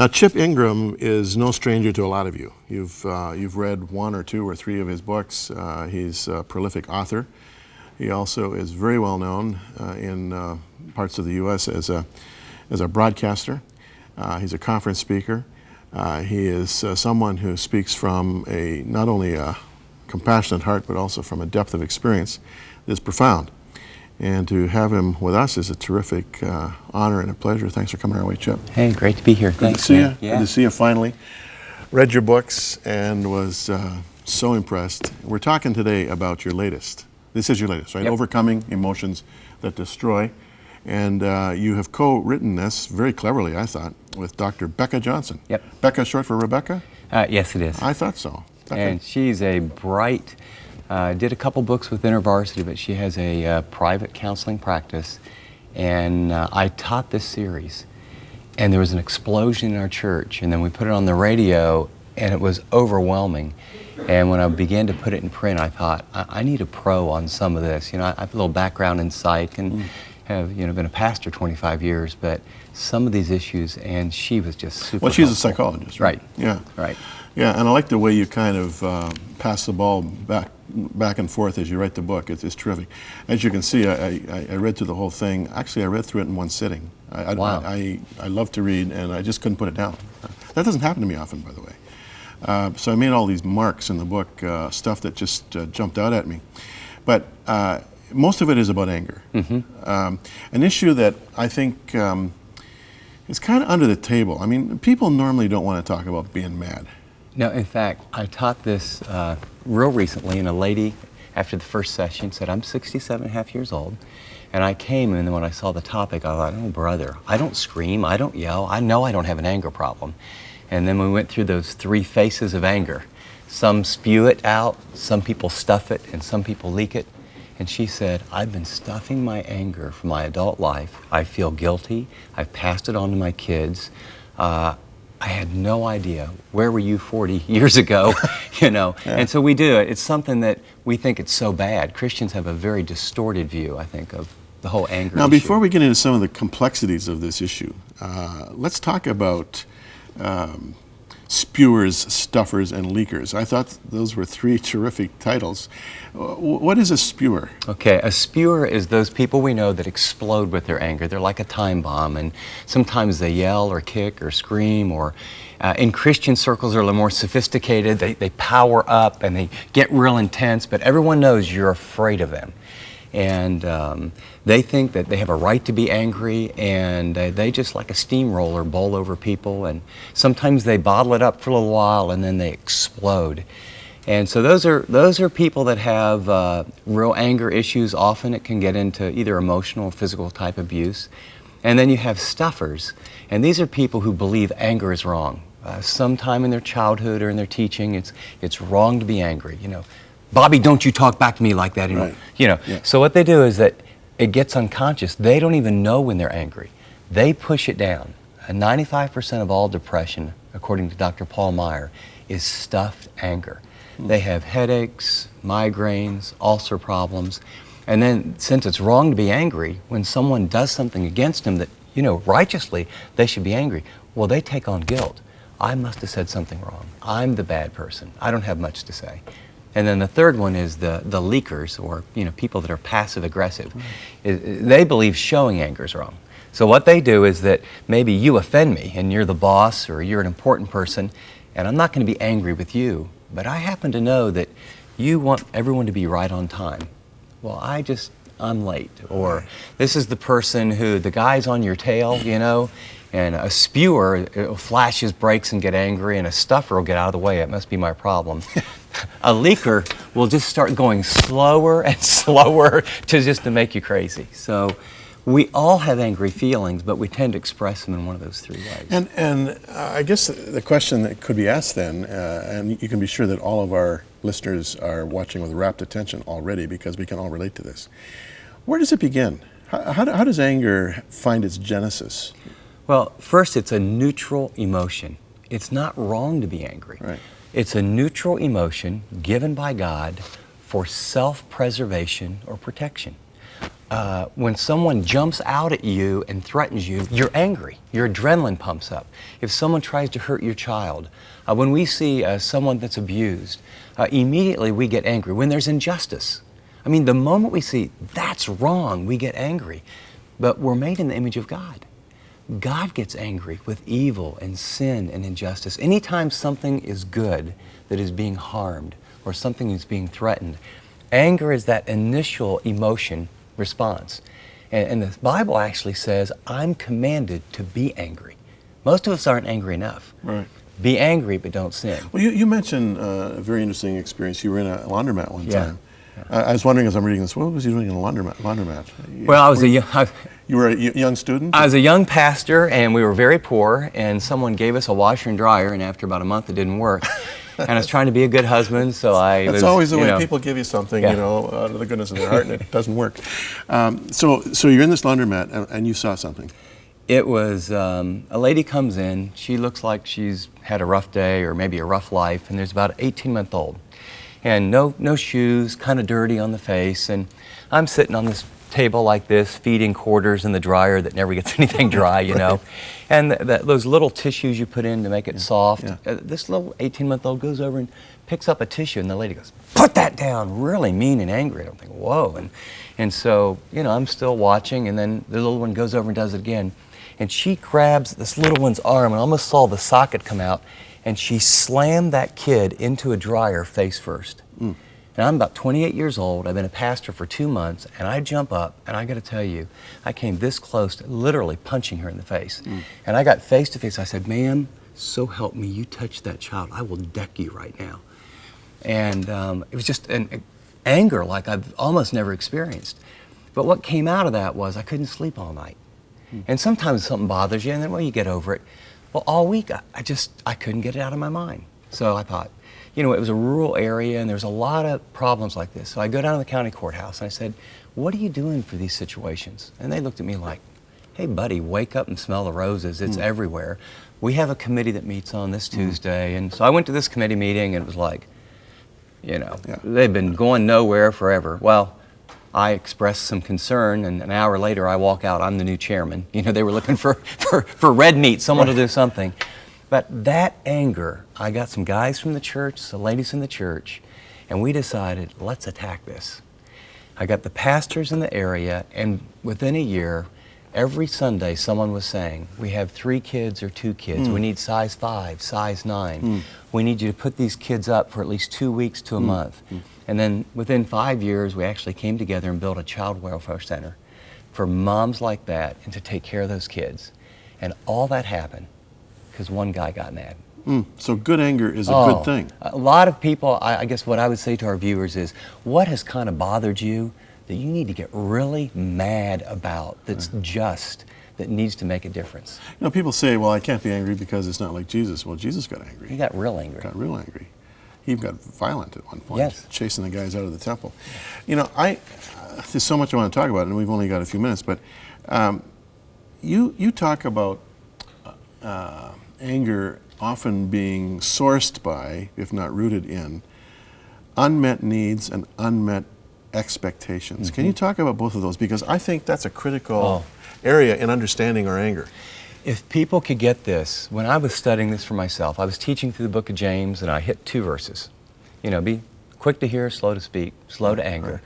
Now, Chip Ingram is no stranger to a lot of you. You've read one or two or three of his books. He's a prolific author. He also is very well known in parts of the U.S. as a broadcaster. He's a conference speaker. He is someone who speaks from not only a compassionate heart, but also from a depth of experience that is profound. And to have him with us is a terrific honor and a pleasure. Thanks for coming our way, Chip. Hey, great to be here. Thanks, Good to see man. you. Yeah. Good to see you finally. Read your books and was so impressed. We're talking today about your latest. This is your latest, right? Yep. Overcoming Emotions That Destroy. And you have co-written this very cleverly, I thought, with Dr. Becca Johnson. Yep. Becca short for Rebecca? Yes, it is. I thought so. Becca. And she's a bright, did a couple books with InterVarsity, but she has a private counseling practice. And I taught this series. And there was an explosion in our church. And then we put it on the radio, and it was overwhelming. And when I began to put it in print, I thought, I need a pro on some of this. You know, I have a little background in psych and have, been a pastor 25 years, but some of these issues, and she was just super Well, she's helpful. a psychologist, right? Right. Yeah. Right. Yeah, and I like the way you kind of pass the ball back and forth as you write the book. It's terrific. As you can see, I read through the whole thing. Actually, I read through it in one sitting. Wow. I love to read, and I just couldn't put it down. That doesn't happen to me often, by the way. So I made all these marks in the book, stuff that just jumped out at me. But most of it is about anger. Mm-hmm. An issue that I think is kind of under the table. I mean, people normally don't want to talk about being mad. No, in fact, I taught this real recently, and a lady, after the first session, said, I'm 67 and a half years old. And I came, and then when I saw the topic, I thought, oh, brother, I don't scream, I don't yell, I know I don't have an anger problem. And then we went through those three faces of anger. Some spew it out, some people stuff it, and some people leak it. And she said, I've been stuffing my anger for my adult life. I feel guilty. I've passed it on to my kids. I had no idea. Where were you 40 years ago? Yeah. And so we do it. It's something that we think it's so bad. Christians have a very distorted view, I think, of the whole anger Now, issue. before we get into some of the complexities of this issue, let's talk about spewers, stuffers, and leakers. I thought those were three terrific titles. What is a spewer? Okay, a spewer is those people we know that explode with their anger. They're like a time bomb, and sometimes they yell or kick or scream, or in Christian circles they're a little more sophisticated. They power up and they get real intense, but everyone knows you're afraid of them. And they think that they have a right to be angry, and they just like a steamroller bowl over people, and sometimes they bottle it up for a little while and then they explode. And so those are people that have real anger issues. Often it can get into either emotional or physical type abuse. And then you have stuffers, and these are people who believe anger is wrong. Sometime in their childhood or in their teaching, it's wrong to be angry. Bobby, don't you talk back to me like that anymore. Right. Yeah. So what they do is that it gets unconscious. They don't even know when they're angry. They push it down. 95% of all depression, according to Dr. Paul Meyer, is stuffed anger. They have headaches, migraines, ulcer problems. And then since it's wrong to be angry, when someone does something against them that, righteously, they should be angry, well, they take on guilt. I must have said something wrong. I'm the bad person. I don't have much to say. And then the third one is the leakers, or people that are passive aggressive. They believe showing anger is wrong. So what they do is that maybe you offend me and you're the boss or you're an important person, and I'm not going to be angry with you, but I happen to know that you want everyone to be right on time. Well, I'm late. Or this is the person who, the guy's on your tail, and a spewer flashes brakes and get angry, and a stuffer will get out of the way. It must be my problem. A leaker will just start going slower and slower to make you crazy. So we all have angry feelings, but we tend to express them in one of those three ways. And I guess the question that could be asked then, and you can be sure that all of our listeners are watching with rapt attention already, because we can all relate to this. Where does it begin? How does anger find its genesis? Well, first, it's a neutral emotion. It's not wrong to be angry. Right. It's a neutral emotion given by God for self-preservation or protection. when someone jumps out at you and threatens you, you're angry. Your adrenaline pumps up. If someone tries to hurt your child, when we see someone that's abused, immediately we get angry. When there's injustice, I mean, the moment we see that's wrong, we get angry. But we're made in the image of God. God gets angry with evil and sin and injustice. Anytime something is good that is being harmed or something is being threatened, anger is that initial emotion response. And the Bible actually says, I'm commanded to be angry. Most of us aren't angry enough. Right. Be angry, but don't sin. Well, you mentioned a very interesting experience. You were in a laundromat one time. I was wondering as I'm reading this, what was you doing in a laundromat? Well, I was You were a young student? I was a young pastor, and we were very poor, and someone gave us a washer and dryer, and after about a month it didn't work. And I was trying to be a good husband, so That's always the way people give you something, out of the goodness of their heart, and it doesn't work. So you're in this laundromat, and you saw something. It was a lady comes in. She looks like she's had a rough day or maybe a rough life, and there's about an 18-month-old. And no shoes, kind of dirty on the face, and I'm sitting on this table like this, feeding quarters in the dryer that never gets anything dry, you know. And those little tissues you put in to make it soft. This little 18-month-old goes over and picks up a tissue, and the lady goes, "Put that down," really mean and angry. I'm thinking, whoa. And so, I'm still watching, and then the little one goes over and does it again. And she grabs this little one's arm, and I almost saw the socket come out, and she slammed that kid into a dryer face first. And I'm about 28 years old. I've been a pastor for 2 months, and I jump up, and I got to tell you, I came this close to literally punching her in the face. And I got face to face. I said, "Ma'am, so help me, you touched that child, I will deck you right now." And it was just an anger like I've almost never experienced. But what came out of that was I couldn't sleep all night. And sometimes something bothers you, and then, well, you get over it. Well, all week, I couldn't get it out of my mind. So I thought, it was a rural area, and there's a lot of problems like this. So I go down to the county courthouse, and I said, "What are you doing for these situations?" And they looked at me like, "Hey, buddy, wake up and smell the roses. It's everywhere. We have a committee that meets on this Tuesday." And so I went to this committee meeting, and it was like, they've been going nowhere forever. Well, I expressed some concern, and an hour later I walk out, I'm the new chairman. They were looking for red meat, someone to do something. But that anger, I got some guys from the church, some ladies in the church, and we decided, let's attack this. I got the pastors in the area, and within a year, every Sunday someone was saying, "We have 3 kids or 2 kids. We need size 5, size 9. We need you to put these kids up for at least 2 weeks to a month." And then within 5 years, we actually came together and built a child welfare center for moms like that and to take care of those kids. And all that happened because one guy got mad. So good anger is a good thing. A lot of people, I guess what I would say to our viewers is, what has kind of bothered you that you need to get really mad about, that's just, that needs to make a difference? People say, well, I can't be angry because it's not like Jesus. Well, Jesus got angry. He got real angry. Got real angry. He got violent at one point, chasing the guys out of the temple. There's so much I want to talk about, and we've only got a few minutes, but you talk about anger often being sourced by, if not rooted in, unmet needs and unmet expectations. Can you talk about both of those? Because I think that's a critical area in understanding our anger. If people could get this, when I was studying this for myself, I was teaching through the book of James, and I hit 2 verses. Be quick to hear, slow to speak, slow to anger.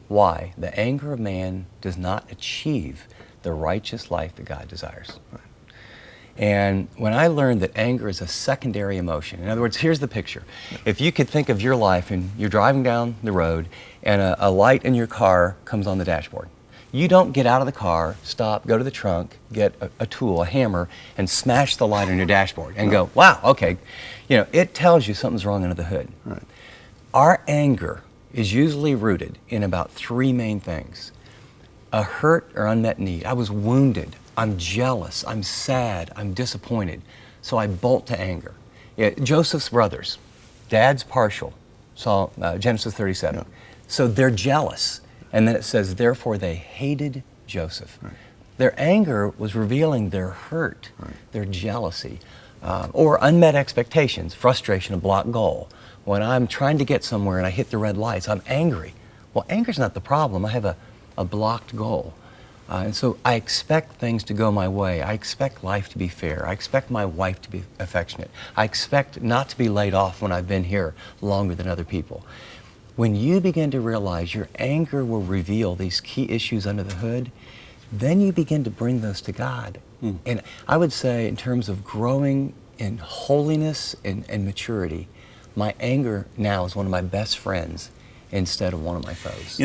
Why? The anger of man does not achieve the righteous life that God desires. And when I learned that anger is a secondary emotion, in other words, here's the picture. If you could think of your life and you're driving down the road and a light in your car comes on the dashboard. You don't get out of the car, stop, go to the trunk, get a tool, a hammer, and smash the light on your dashboard and go, wow, okay. It tells you something's wrong under the hood. Right. Our anger is usually rooted in about 3 main things. A hurt or unmet need. I was wounded. I'm jealous, I'm sad, I'm disappointed, so I bolt to anger. Joseph's brothers, dad's partial, Genesis 37. So they're jealous, and then it says, therefore they hated Joseph. Right. Their anger was revealing their hurt, their jealousy, or unmet expectations, frustration, a blocked goal. When I'm trying to get somewhere and I hit the red lights, I'm angry. Well, anger's not the problem. I have a a blocked goal. And so I expect things to go my way. I expect life to be fair. I expect my wife to be affectionate. I expect not to be laid off when I've been here longer than other people. When you begin to realize your anger will reveal these key issues under the hood, then you begin to bring those to God. And I would say, in terms of growing in holiness and maturity, my anger now is one of my best friends instead of one of my foes.